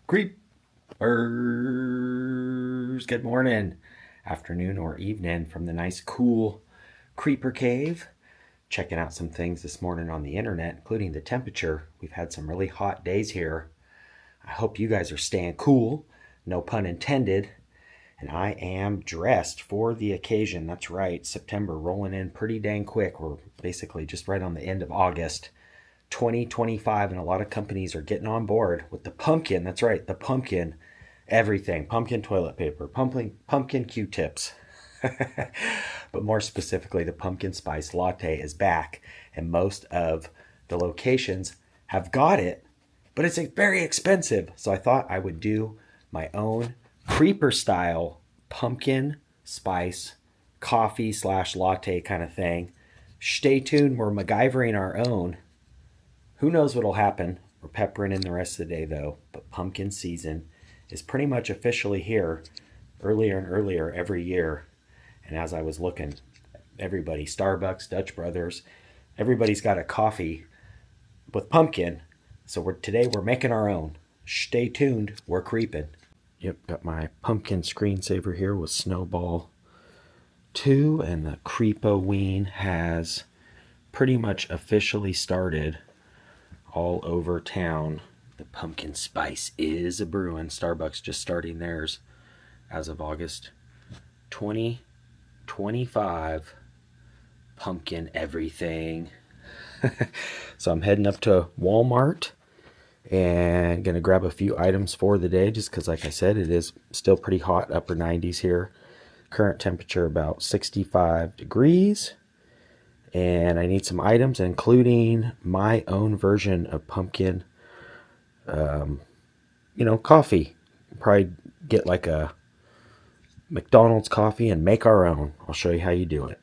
Creepers! Good morning, afternoon, or evening from the nice, cool creeper cave. Checking out some things this morning on the internet, including the temperature. We've had some really hot days here. I hope you guys are staying cool, no pun intended. And I am dressed for the occasion. That's right, September rolling in pretty dang quick. We're basically just right on the end of August 2025, and a lot of companies are getting on board with the pumpkin. That's right, the pumpkin everything. Pumpkin toilet paper, pumpkin Q-tips. But more specifically, the pumpkin spice latte is back, and most of the locations have got it, but it's very expensive. So I thought I would do my own creeper style pumpkin spice coffee / latte kind of thing. Stay tuned, we're MacGyvering our own. Who knows what'll happen? We're peppering in the rest of the day though, but pumpkin season is pretty much officially here, earlier and earlier every year. And as I was looking, everybody, Starbucks, Dutch Brothers, everybody's got a coffee with pumpkin. So today we're making our own. Stay tuned, we're creeping. Yep, got my pumpkin screensaver here with Snowball 2, and the Creepoween has pretty much officially started all over town. The pumpkin spice is a brewing. Starbucks just starting theirs as of August 2025. Pumpkin everything. So I'm heading up to Walmart and gonna grab a few items for the day, just because like I said, it is still pretty hot, upper 90s here. Current temperature about 65 degrees. And I need some items, including my own version of pumpkin, coffee. Probably get like a McDonald's coffee and make our own. I'll show you how you do it.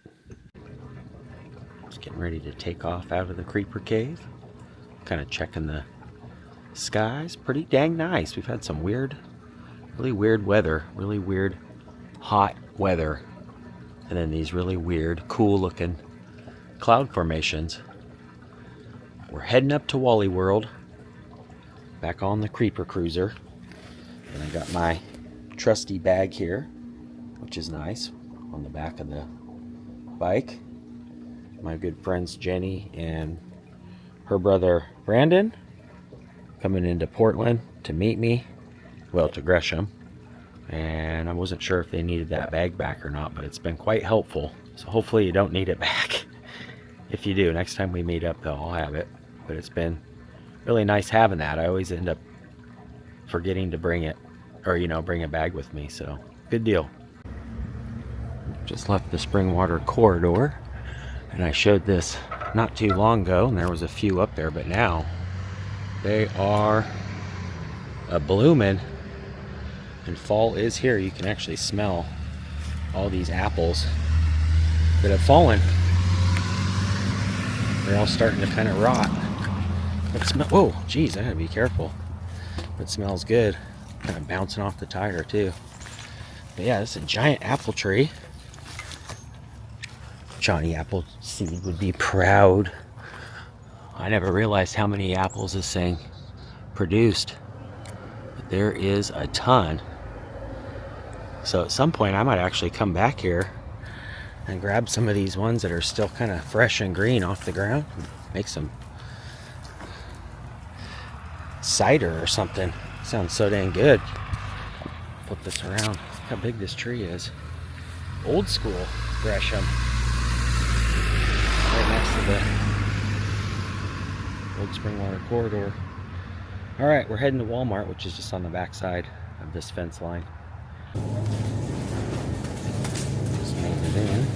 Just getting ready to take off out of the creeper cave. Kind of checking the skies. Pretty dang nice. We've had some really weird weather. Really weird hot weather. And then these really weird, cool looking cloud formations. We're heading up to Wally World, back on the Creeper Cruiser, and I got my trusty bag here, which is nice, on the back of the bike. My good friends Jenny and her brother Brandon coming into Portland to meet me, well, to Gresham, and I wasn't sure if they needed that bag back or not, but it's been quite helpful, so hopefully you don't need it back. If you do, next time we meet up though, I'll have it. But it's been really nice having that. I always end up forgetting to bring it, or bring a bag with me, so good deal. Just left the Springwater corridor, and I showed this not too long ago, and there was a few up there, but now they are a-blooming, and fall is here. You can actually smell all these apples that have fallen. They're all starting to kind of rot. Whoa, geez, I gotta be careful. It smells good. Kind of bouncing off the tire too. But yeah, this is a giant apple tree. Johnny Appleseed would be proud. I never realized how many apples this thing produced. But there is a ton. So at some point I might actually come back here and grab some of these ones that are still kind of fresh and green off the ground. Make some cider or something. Sounds so dang good. Flip this around. Look how big this tree is. Old school Gresham. Right next to the old Springwater corridor. Alright, we're heading to Walmart, which is just on the back side of this fence line. In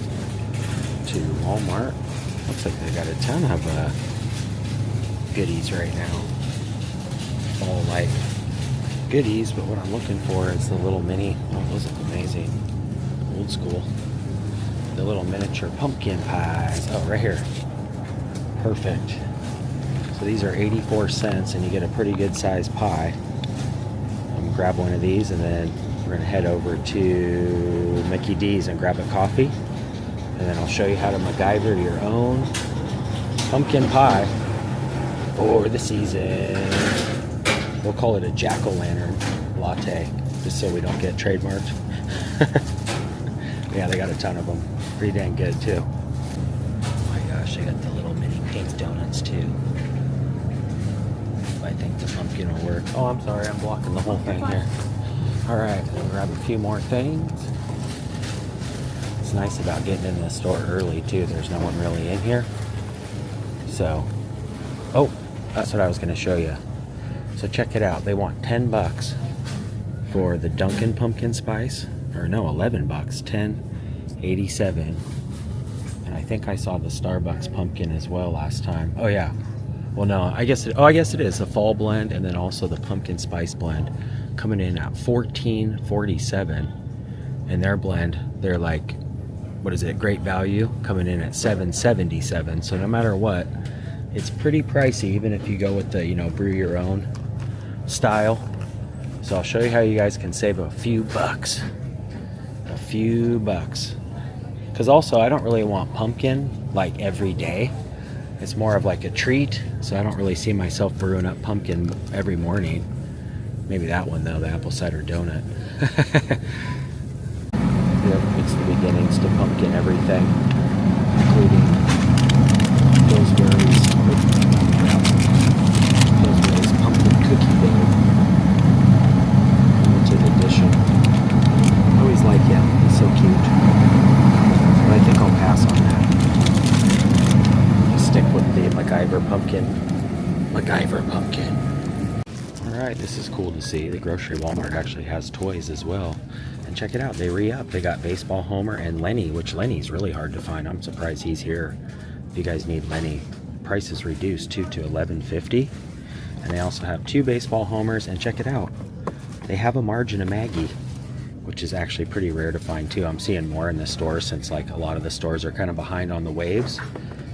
to Walmart. Looks like they got a ton of goodies right now. All like goodies, but what I'm looking for is the little mini, those look amazing. Old school. The little miniature pumpkin pies. Oh, right here. Perfect. So these are 84 cents and you get a pretty good sized pie. I'm gonna grab one of these, and then we're gonna head over to Mickey D's and grab a coffee, and then I'll show you how to MacGyver your own pumpkin pie for the season. We'll call it a jack-o'-lantern latte, just so we don't get trademarked. Yeah, they got a ton of them. Pretty dang good too. Oh my gosh, they got the little mini pink donuts too. I think the pumpkin will work. Oh, I'm sorry, I'm blocking the whole thing here. Alright, we'll grab a few more things. It's nice about getting in the store early too. There's no one really in here. So, oh, that's what I was going to show you. So check it out. They want 10 bucks for the Dunkin' pumpkin spice. Or no, 11 bucks. 10.87. And I think I saw the Starbucks pumpkin as well last time. Oh yeah. Well no, I guess it is the fall blend and then also the pumpkin spice blend coming in at $14.47. And their blend, they're like, what is it? Great value, coming in at $7.77. So no matter what, it's pretty pricey, even if you go with the, you know, brew your own style. So I'll show you how you guys can save a few bucks. A few bucks. Because also, I don't really want pumpkin like every day. It's more of like a treat. So I don't really see myself brewing up pumpkin every morning. Maybe that one though, the apple cider donut. It's the beginnings to pumpkin everything, including Pillsbury's pumpkin cookie dough, limited edition. I always like him, he's so cute. But I think I'll pass on that. Just stick with the MacGyver pumpkin. Alright, this is cool to see. The grocery Walmart actually has toys as well. And check it out, they re-up. They got Baseball Homer and Lenny, which Lenny's really hard to find. I'm surprised he's here. If you guys need Lenny, price is reduced to $11.50. And they also have 2 Baseball Homers, and check it out. They have a margin of Maggie, which is actually pretty rare to find too. I'm seeing more in the store since like a lot of the stores are kind of behind on the waves.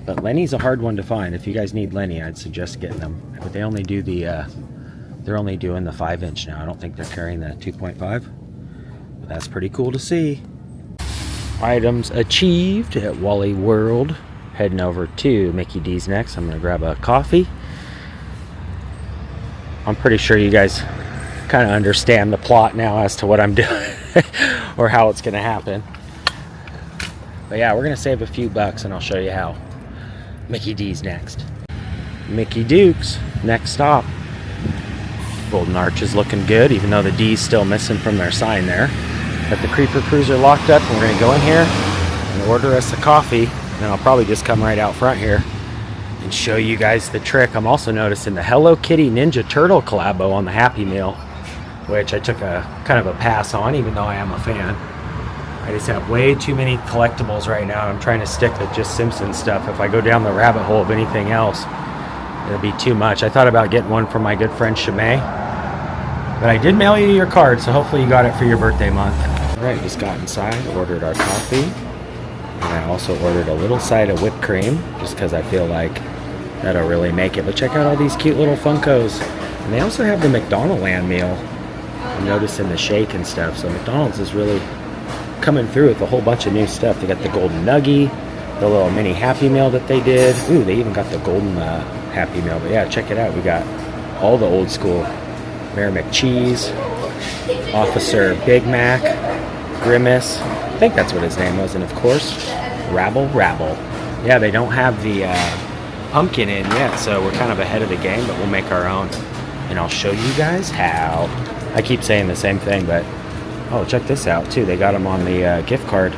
But Lenny's a hard one to find. If you guys need Lenny, I'd suggest getting them. But they only do the, they're only doing the 5-inch now. I don't think they're carrying the 2.5. That's pretty cool to see. Items achieved at Wally World. Heading over to Mickey D's next. I'm gonna grab a coffee. I'm pretty sure you guys kind of understand the plot now as to what I'm doing or how it's gonna happen. But yeah, we're gonna save a few bucks and I'll show you how. Mickey D's next. Mickey Duke's next stop. Golden Arch is looking good, even though the D's still missing from their sign there. But the Creeper Cruiser locked up, and we're gonna go in here and order us a coffee. And I'll probably just come right out front here and show you guys the trick. I'm also noticing the Hello Kitty Ninja Turtle collabo on the Happy Meal, which I took a kind of a pass on, even though I am a fan. I just have way too many collectibles right now. I'm trying to stick with just Simpsons stuff. If I go down the rabbit hole of anything else, it'll be too much. I thought about getting one from my good friend Shimei, but I did mail you your card, so hopefully you got it for your birthday month. Alright, just got inside, ordered our coffee, and I also ordered a little side of whipped cream, just because I feel like that'll really make it. But check out all these cute little Funkos. And they also have the McDonald's land meal. I'm noticing the shake and stuff, so McDonald's is really coming through with a whole bunch of new stuff. They got the Golden Nuggie, the little mini Happy Meal that they did. Ooh, they even got the Golden Happy Meal. But yeah, check it out. We got all the old school Mayor McCheese, Officer Big Mac, Grimace, I think that's what his name was, and of course, Rabble Rabble. Yeah, they don't have the pumpkin in yet, so we're kind of ahead of the game, but we'll make our own. And I'll show you guys how. I keep saying the same thing, but oh, check this out too. They got them on the gift card.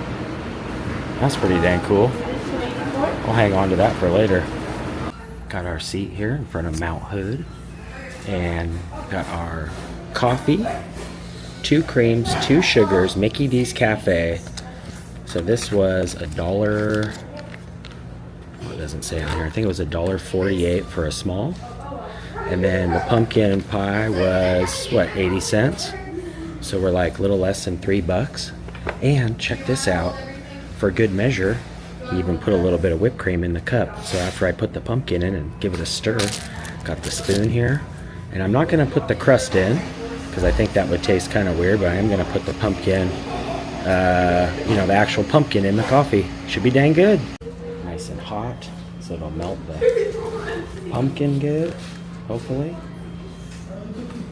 That's pretty dang cool. We'll hang on to that for later. Got our seat here in front of Mount Hood, and got our coffee, 2 creams, 2 sugars, Mickey D's Cafe. So this was $1. Well, it doesn't say on here. I think it was $1.48 for a small. And then the pumpkin pie was what, 80 cents? So we're like a little less than $3. And check this out. For good measure, he even put a little bit of whipped cream in the cup. So after I put the pumpkin in and give it a stir, got the spoon here. And I'm not going to put the crust in, because I think that would taste kind of weird, but I am going to put the pumpkin, you know, the actual pumpkin in the coffee. Should be dang good. Nice and hot, so it'll melt the pumpkin good, hopefully.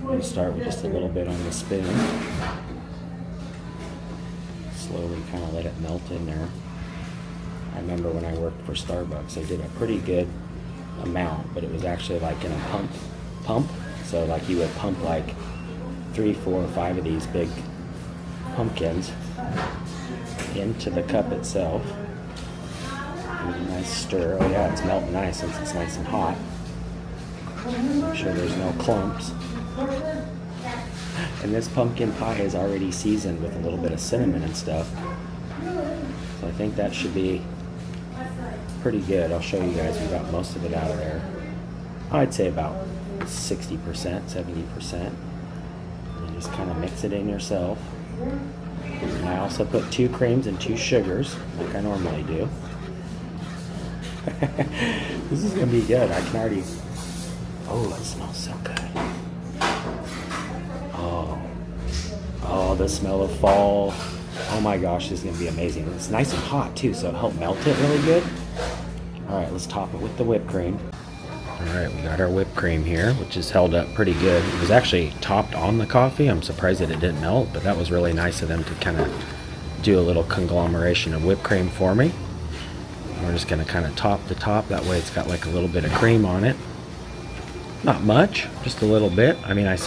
We'll start with just a little bit on the spoon. Slowly kind of let it melt in there. I remember when I worked for Starbucks, I did a pretty good amount, but it was actually like in a pump. So like you would pump like 3, 4, 5 of these big pumpkins into the cup itself. Give it a nice stir. Oh yeah, it's melting nice since it's nice and hot. Make sure there's no clumps. And this pumpkin pie is already seasoned with a little bit of cinnamon and stuff. So I think that should be pretty good. I'll show you guys. We got most of it out of there. I'd say about 60%, 70%. And you just kind of mix it in yourself. And I also put 2 creams and 2 sugars, like I normally do. This is going to be good. I can already... Oh, it smells so good. Oh, the smell of fall. Oh my gosh, this is going to be amazing. It's nice and hot too, so it'll help melt it really good. All right, let's top it with the whipped cream. All right, we got our whipped cream here, which is held up pretty good. It was actually topped on the coffee. I'm surprised that it didn't melt, but that was really nice of them to kind of do a little conglomeration of whipped cream for me. We're just going to kind of top the top. That way it's got like a little bit of cream on it. Not much, just a little bit. I mean, I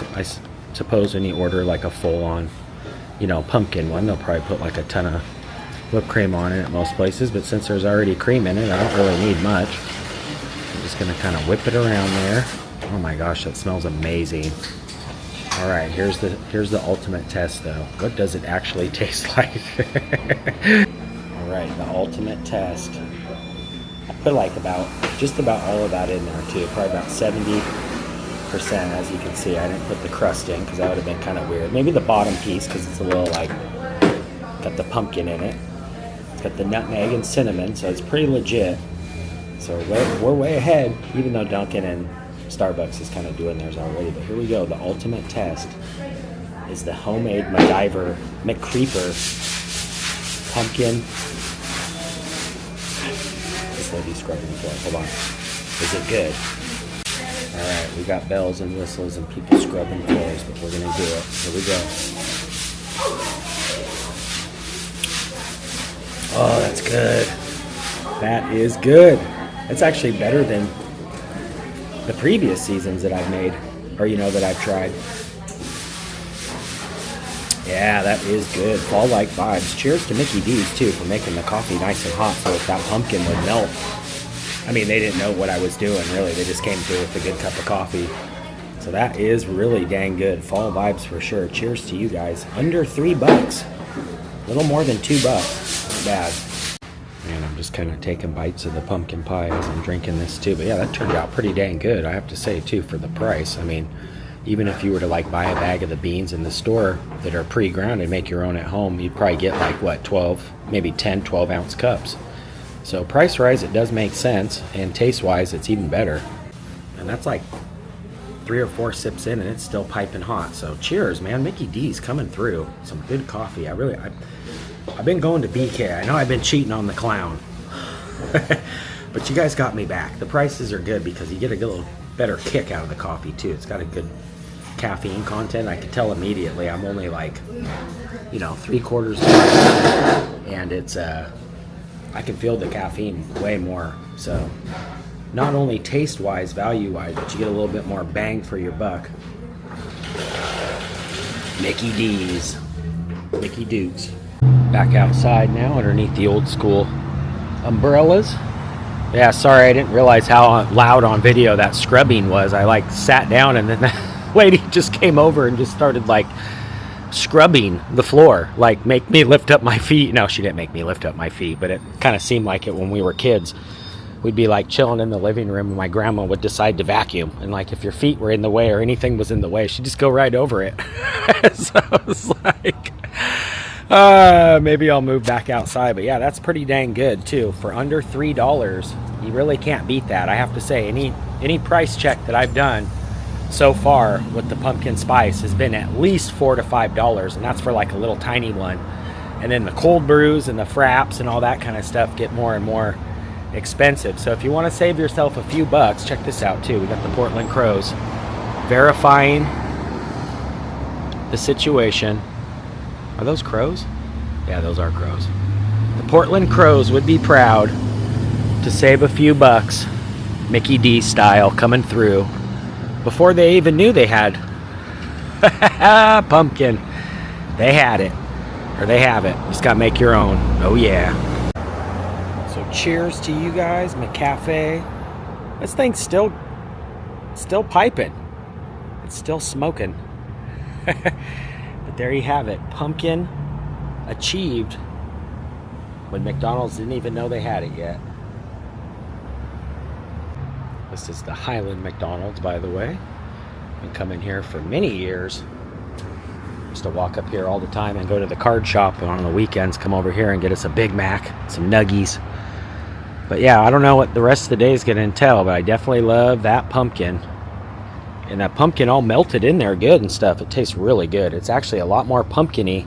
suppose when you order like a full-on, pumpkin one, they'll probably put like a ton of whipped cream on it at most places. But since there's already cream in it, I don't really need much. I'm just going to kind of whip it around there. Oh my gosh, that smells amazing. All right, here's the ultimate test though. What does it actually taste like? All right, the ultimate test. I put like just about all of that in there too. Probably about 70%, as you can see. I didn't put the crust in because that would have been kind of weird. Maybe the bottom piece because it's a little like, got the pumpkin in it. It's got the nutmeg and cinnamon, so it's pretty legit. So we're way ahead, even though Dunkin' and Starbucks is kind of doing theirs already. But here we go. The ultimate test is the homemade McKreeper pumpkin. This lady's scrubbing the floor. Hold on. Is it good? Alright, we got bells and whistles and people scrubbing floors, but we're going to do it. Here we go. Oh, that's good. That is good. It's actually better than the previous seasons that I've made, or that I've tried. Yeah, that is good. Fall-like vibes. Cheers to Mickey D's too for making the coffee nice and hot so that pumpkin would melt. I mean, they didn't know what I was doing, really. They just came through with a good cup of coffee. So that is really dang good. Fall vibes for sure. Cheers to you guys. Under $3. A little more than $2. Not bad. And I'm just kind of taking bites of the pumpkin pie as I'm drinking this too. But yeah, that turned out pretty dang good, I have to say too, for the price. I mean, even if you were to like buy a bag of the beans in the store that are pre-ground and make your own at home, you'd probably get like what, 12, maybe 10, 12 ounce cups. So price-wise, it does make sense, and taste-wise, it's even better. And that's like 3 or 4 sips in, and it's still piping hot. So cheers, man. Mickey D's coming through. Some good coffee. I've been going to BK. I know I've been cheating on the clown. But you guys got me back. The prices are good because you get a little better kick out of the coffee, too. It's got a good caffeine content. I can tell immediately. I'm only like, 3/4 and it's I can feel the caffeine way more. So not only taste wise, value wise, but you get a little bit more bang for your buck. Mickey D's, Mickey Dukes. Back outside now underneath the old school umbrellas. Yeah, sorry, I didn't realize how loud on video that scrubbing was. I like sat down and then that lady just came over and just started like scrubbing the floor, like make me lift up my feet. No, she didn't make me lift up my feet, but it kind of seemed like it when we were kids. We'd be like chilling in the living room and my grandma would decide to vacuum, and like if your feet were in the way or anything was in the way, she'd just go right over it. So I was like, maybe I'll move back outside. But yeah, that's pretty dang good too. For under $3, you really can't beat that. I have to say, any price check that I've done so far with the pumpkin spice has been at least $4 to $5, and that's for like a little tiny one. And then the cold brews and the fraps and all that kind of stuff get more and more expensive. So if you want to save yourself a few bucks, check this out too. We got the Portland Crows verifying the situation. Are those crows? Yeah, those are crows. The Portland Crows would be proud to save a few bucks, Mickey D style, coming through before they even knew they had pumpkin. They had it, or they have it. Just gotta make your own. Oh yeah. So cheers to you guys, McCafe. This thing's still piping. It's still smoking. But there you have it. Pumpkin achieved when McDonald's didn't even know they had it yet. This is the Highland McDonald's, by the way. Been coming here for many years. Used to walk up here all the time and go to the card shop, and on the weekends come over here and get us a Big Mac, some nuggies. But yeah, I don't know what the rest of the day is going to entail, but I definitely love that pumpkin. And that pumpkin all melted in there good and stuff. It tastes really good. It's actually a lot more pumpkin-y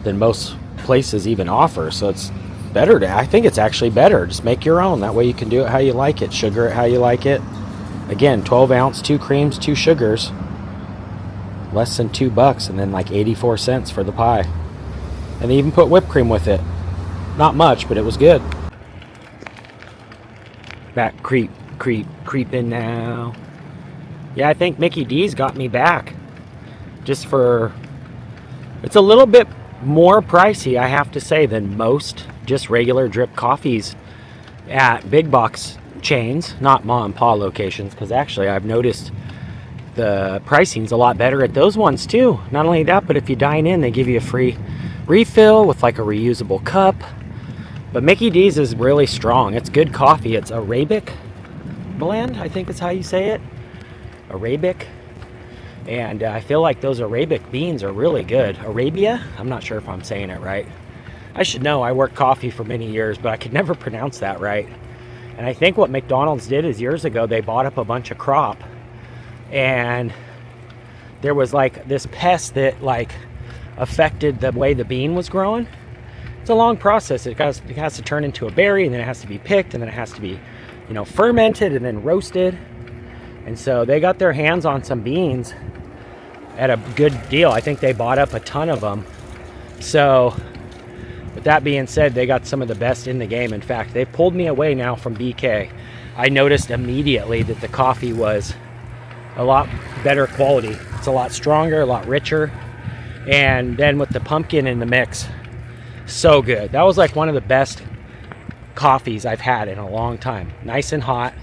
than most places even offer, so it's better I think it's actually better. Just make your own. That way you can do it how you like it, sugar it how you like it. Again, 12 ounce, 2 creams, 2 sugars, less than $2, and then like 84 cents for the pie. And they even put whipped cream with it. Not much, but it was good. Back creeping now. Yeah, I think Mickey D's got me back. Just for, it's a little bit more pricey, I have to say, than most just regular drip coffees at big box chains, not mom and pop locations, because actually I've noticed the pricing's a lot better at those ones too. Not only that, but if you dine in, they give you a free refill with like a reusable cup. But Mickey D's is really strong. It's good coffee. It's Arabic blend, I think is how you say it. Arabic. And I feel like those Arabic beans are really good. Arabia? I'm not sure if I'm saying it right. I should know. I worked coffee for many years, but I could never pronounce that right. And I think what McDonald's did is years ago, they bought up a bunch of crop. And there was like this pest that like affected the way the bean was growing. It's a long process. It has to turn into a berry, and then it has to be picked, and then it has to be, you know, fermented and then roasted. And so they got their hands on some beans at a good deal. I think they bought up a ton of them. So with that being said, they got some of the best in the game. In fact, they pulled me away now from BK. I noticed immediately that the coffee was a lot better quality. It's a lot stronger, a lot richer. And then with the pumpkin in the mix, so good. That was like one of the best coffees I've had in a long time. Nice and hot,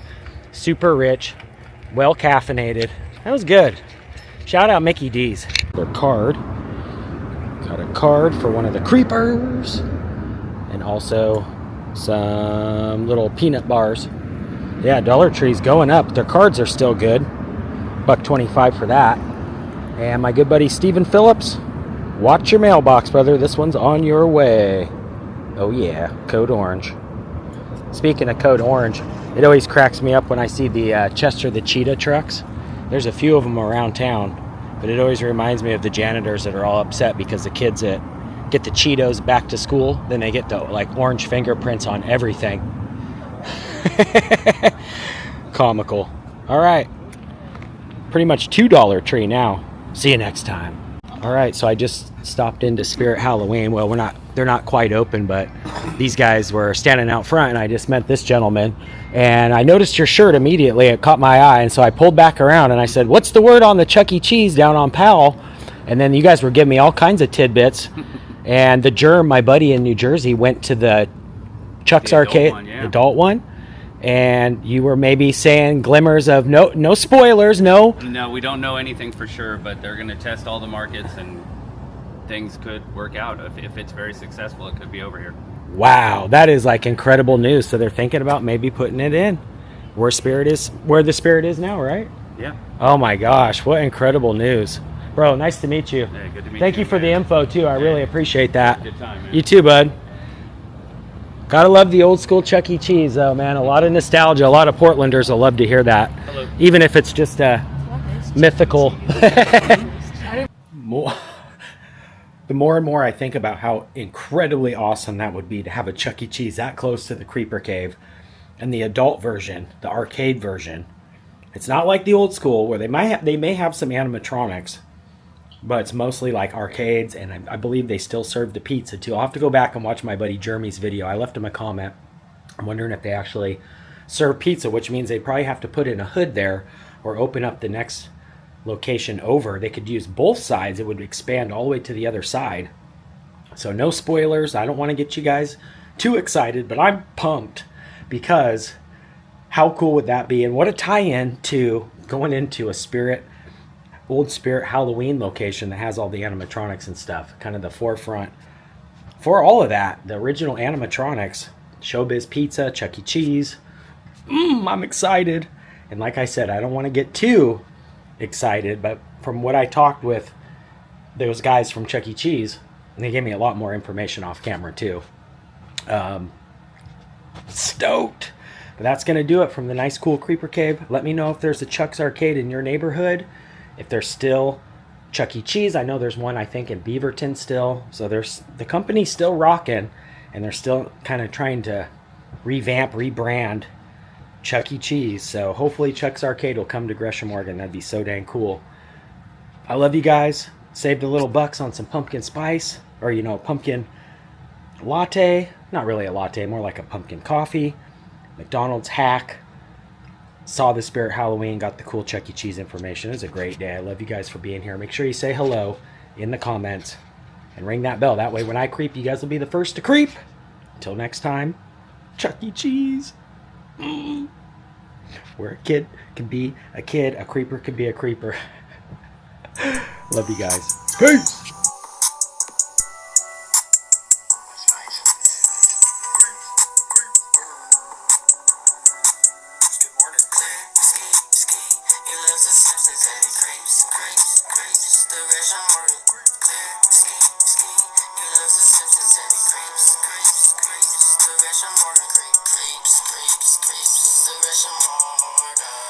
super rich, well caffeinated. That was good. Shout out Mickey D's. Their card. Got a card for one of the creepers. And also some little peanut bars. Yeah, Dollar Tree's going up. Their cards are still good. $1.25 for that. And my good buddy Stephen Phillips. Watch your mailbox, brother. This one's on your way. Oh yeah, Code Orange. Speaking of Code Orange, it always cracks me up when I see the Chester the Cheetah trucks. There's a few of them around town, but it always reminds me of the janitors that are all upset because the kids that get the Cheetos back to school, then they get the like orange fingerprints on everything. Comical. All right. Pretty much $2 tree now. See you next time. All right, so I just stopped into Spirit Halloween. Well, they're not quite open, but these guys were standing out front, and I just met this gentleman, and I noticed your shirt immediately. It caught my eye, and so I pulled back around, and I said, what's the word on the Chuck E. Cheese down on Powell? And then you guys were giving me all kinds of tidbits, and the Germ, my buddy in New Jersey, went to the Chuck's Arcade, adult one, and you were maybe saying glimmers of no spoilers, no, we don't know anything for sure, but they're going to test all the markets, and things could work out. If it's very successful, it could be over here. Wow, that is like incredible news. So they're thinking about maybe putting it in where the Spirit is now, right? Yeah. Oh my gosh, what incredible news. Bro, nice to meet you. Yeah, good to meet you. Thank you for the info too. I really appreciate that. Good time, man. You too, bud. Gotta love the old school Chuck E. Cheese though, man. A lot of nostalgia. A lot of Portlanders will love to hear that. Hello. Even if it's just mythical. The more and more I think about how incredibly awesome that would be to have a Chuck E. Cheese that close to the Creeper Cave, and the adult version, the arcade version. It's not like the old school where they may have some animatronics, but it's mostly like arcades, and I believe they still serve the pizza too. I'll have to go back and watch my buddy Jeremy's video. I left him a comment. I'm wondering if they actually serve pizza, which means they'd probably have to put in a hood there or open up the next location over. They could use both sides. It would expand all the way to the other side. So no spoilers. I don't want to get you guys too excited, but I'm pumped because how cool would that be? And what a tie-in to going into a old Spirit Halloween location that has all the animatronics and stuff. Kind of the forefront for all of that. The original animatronics, Showbiz Pizza, Chuck E. Cheese. I'm excited. And like I said, I don't want to get too excited, but from what I talked with those guys from Chuck E. Cheese, and they gave me a lot more information off camera too. Stoked. But that's going to do it from the nice, cool Creeper Cave. Let me know if there's a Chuck's Arcade in your neighborhood. If there's still Chuck E. Cheese. I know there's one, I think, in Beaverton still. So the company's still rocking, and they're still kind of trying to rebrand Chuck E. Cheese. So hopefully Chuck's Arcade will come to Gresham, Oregon. That'd be so dang cool. I love you guys. Saved a little bucks on some pumpkin spice, or pumpkin latte. Not really a latte, more like a pumpkin coffee. McDonald's hack. Saw the Spirit Halloween, got the cool Chuck E. Cheese information. It was a great day. I love you guys for being here. Make sure you say hello in the comments and ring that bell. That way when I creep, you guys will be the first to creep. Until next time, Chuck E. Cheese. Where a kid can be a kid, a creeper can be a creeper. Love you guys. Peace. Creeps, the Gresham Order.